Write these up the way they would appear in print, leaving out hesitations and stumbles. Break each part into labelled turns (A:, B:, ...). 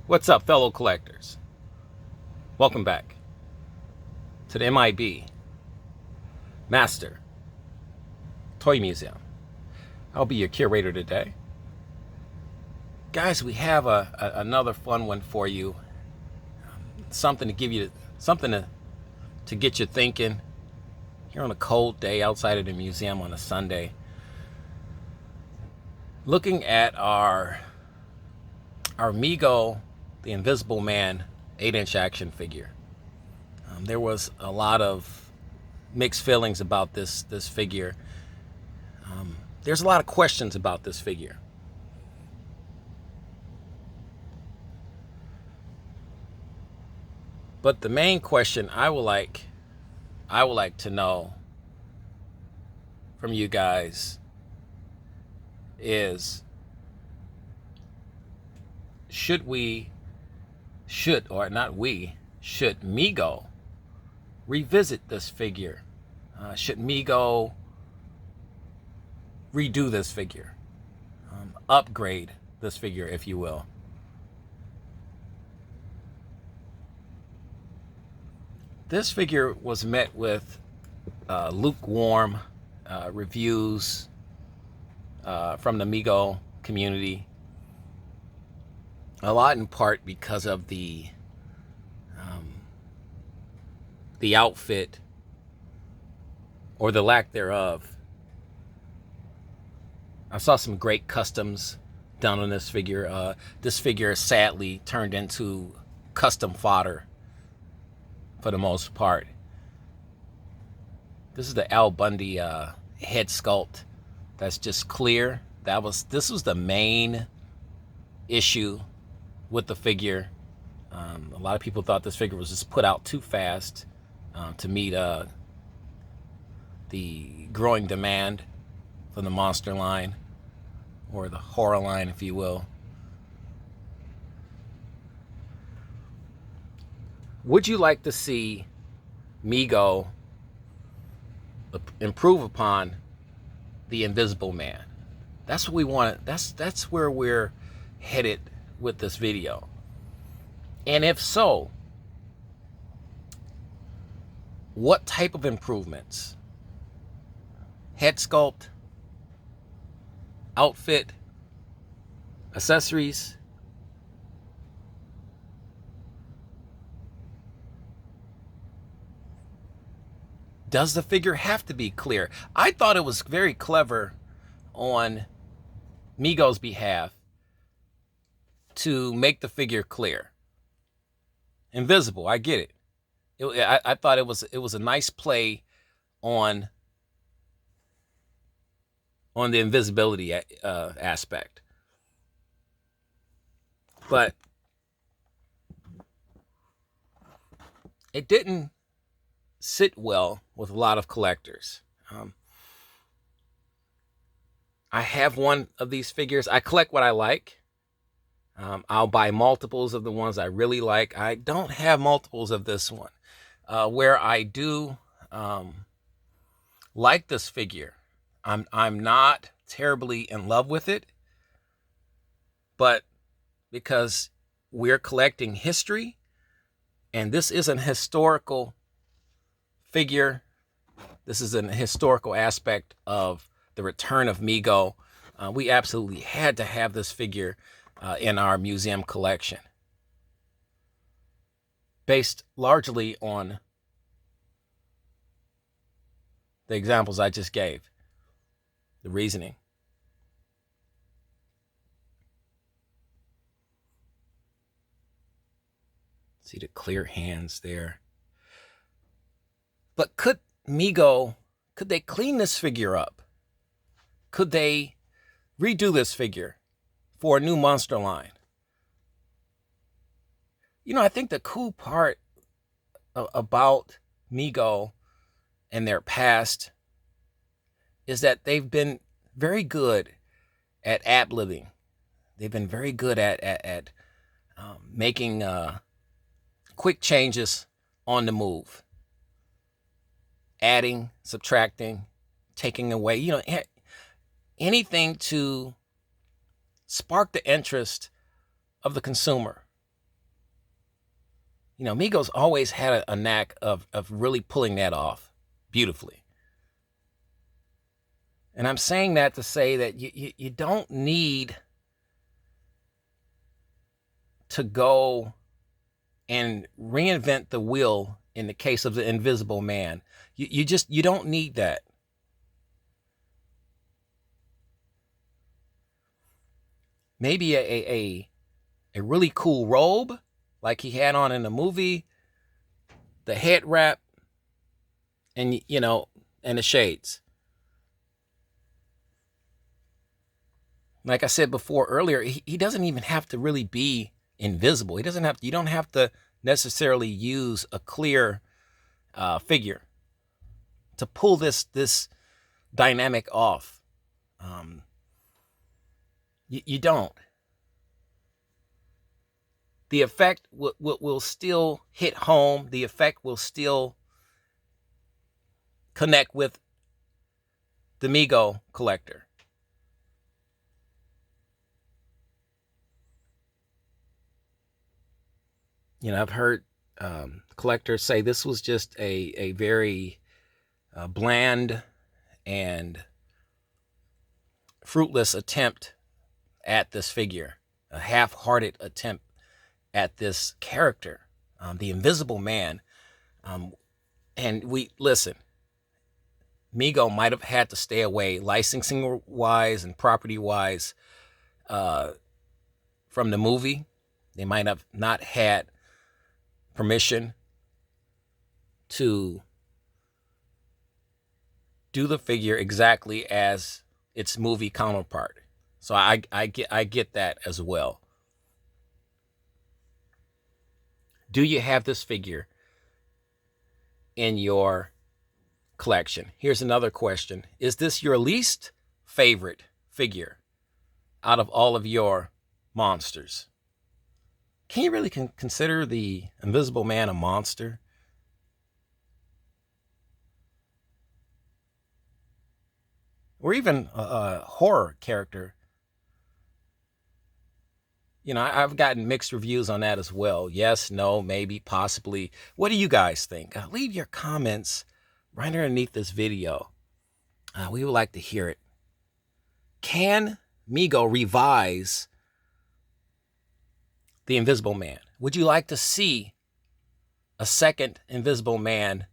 A: What's up, fellow collectors? Welcome back to the M.I.B. Master Toy Museum. I'll be your curator today. Guys, we have another fun one for you. Something to give you, something to get you thinking here on a cold day outside of the museum on a Sunday. Looking at our MEGO, the Invisible Man 8-inch action figure. There was a lot of mixed feelings about this figure. There's a lot of questions about this figure. But the main question I would like to know from you guys is, should MEGO revisit this figure? Should MEGO redo this figure? Upgrade this figure, if you will. This figure was met with lukewarm reviews from the MEGO community. A lot in part because of the outfit, or the lack thereof. I saw some great customs done on this figure. This figure sadly turned into custom fodder for the most part. This is the Al Bundy head sculpt that's just clear. This was the main issue with the figure. A lot of people thought this figure was just put out too fast to meet the growing demand from the monster line, or the horror line, if you will. Would you like to see MEGO improve upon the Invisible Man? That's what we want. That's where we're headed with this video. And if so, what type of improvements? Head sculpt, outfit, accessories? Does the figure have to be clear? I thought it was very clever on MEGO's behalf to make the figure clear. Invisible, I get it. I thought it was a nice play on the invisibility aspect. But it didn't sit well with a lot of collectors. I have one of these figures. I collect what I like. I'll buy multiples of the ones I really like. I don't have multiples of this one. Where I do like this figure, I'm not terribly in love with it, but because we're collecting history, and this is an historical figure, this is an historical aspect of the return of MEGO, we absolutely had to have this figure in our museum collection, based largely on the examples I just gave, the reasoning. See the clear hands there. But could they clean this figure up? Could they redo this figure for a new monster line? You know, I think the cool part about MEGO and their past is that they've been very good at ad-libbing. They've been very good at making quick changes on the move. Adding, subtracting, taking away, anything to spark the interest of the consumer. Migos always had a knack of really pulling that off beautifully. And I'm saying that to say that you don't need to go and reinvent the wheel in the case of the Invisible Man. You don't need that. Maybe a really cool robe like he had on in the movie, the head wrap, and and the shades. Like I said before earlier, he doesn't even have to really be invisible. You don't have to necessarily use a clear figure to pull this dynamic off. Um, you don't. The effect will still hit home. The effect will still connect with the MEGO collector. I've heard collectors say this was just a very bland and fruitless attempt at this figure, a half-hearted attempt at this character, the Invisible Man. And we listen, MEGO might have had to stay away, licensing wise and property wise, from the movie. They might have not had permission to do the figure exactly as its movie counterpart. So I get that as well. Do you have this figure in your collection? Here's another question. Is this your least favorite figure out of all of your monsters? Can you really consider the Invisible Man a monster? Or even a horror character? I've gotten mixed reviews on that as well. Yes, no, maybe, possibly. What do you guys think? Leave your comments right underneath this video. We would like to hear it. Can MEGO revise the Invisible Man? Would you like to see a second Invisible Man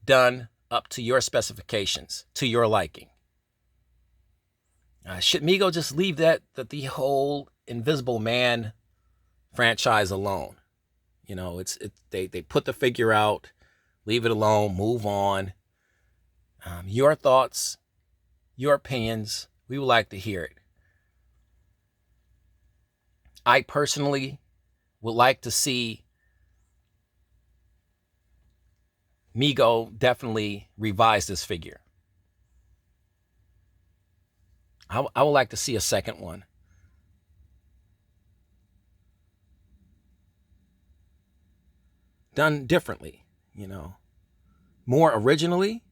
A: done up to your specifications, to your liking? Should MEGO just leave the whole Invisible Man franchise alone? They put the figure out, leave it alone, move on. Your thoughts, your opinions, we would like to hear it. I personally would like to see MEGO definitely revise this figure. I would like to see a second one. Done differently, more originally.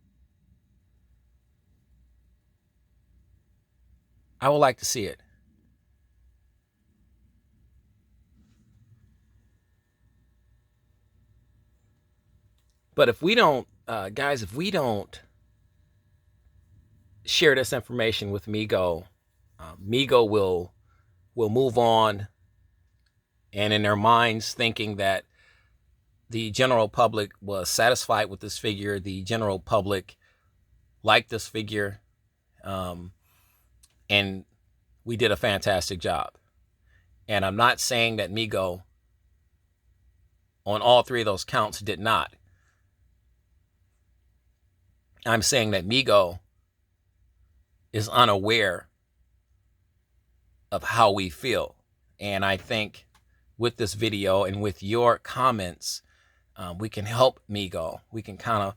A: I would like to see it. But if we don't, guys, if we don't share this information with MEGO, MEGO will move on, and in their minds thinking that the general public was satisfied with this figure, the general public liked this figure, and we did a fantastic job. And I'm not saying that MEGO on all three of those counts did not. I'm saying that MEGO is unaware of how we feel. And I think with this video and with your comments, we can help MEGO. We can kind of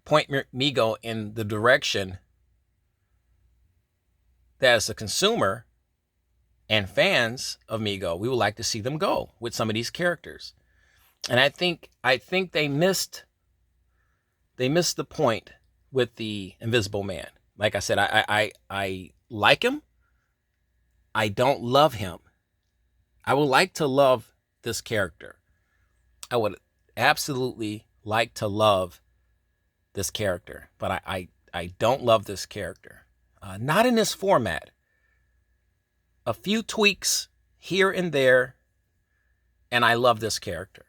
A: point MEGO in the direction that as a consumer and fans of MEGO, we would like to see them go with some of these characters. And I think they missed the point with the Invisible Man. Like I said, I like him. I don't love him. I would like to love this character. I would absolutely like to love this character, but I don't love this character. Not in this format. A few tweaks here and there, and I love this character.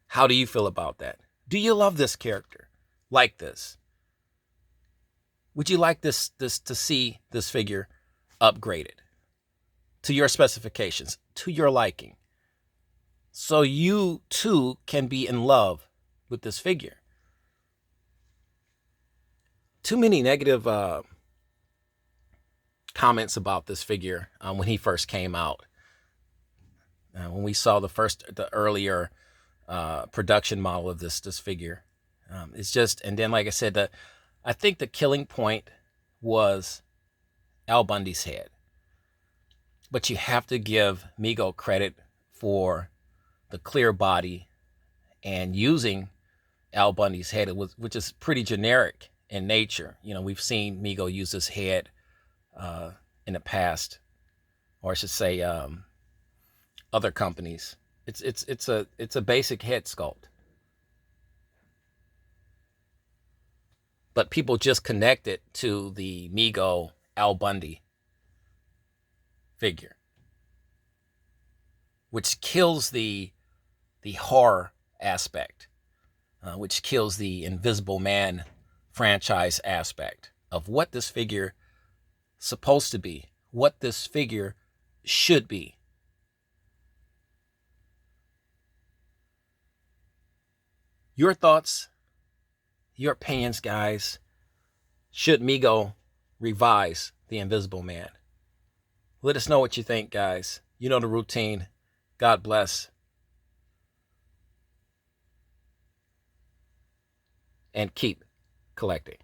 A: How do you feel about that? Do you love this character like this? Would you like this to see this figure upgraded to your specifications, to your liking, so you too can be in love with this figure? Too many negative comments about this figure when he first came out. When we saw the earlier production model of this figure, it's just, and then like I said, I think the killing point was Al Bundy's head. But you have to give MEGO credit for the clear body and using Al Bundy's head, which is pretty generic in nature. You know, we've seen MEGO use his head in the past, or I should say, other companies. It's a basic head sculpt, but people just connect it to the MEGO Al Bundy figure, which kills the horror aspect, which kills the Invisible Man franchise aspect of what this figure is supposed to be, what this figure should be. Your thoughts, your opinions, guys. Should MEGO revise the Invisible Man? Let us know what you think, guys. You know the routine. God bless. And keep collecting.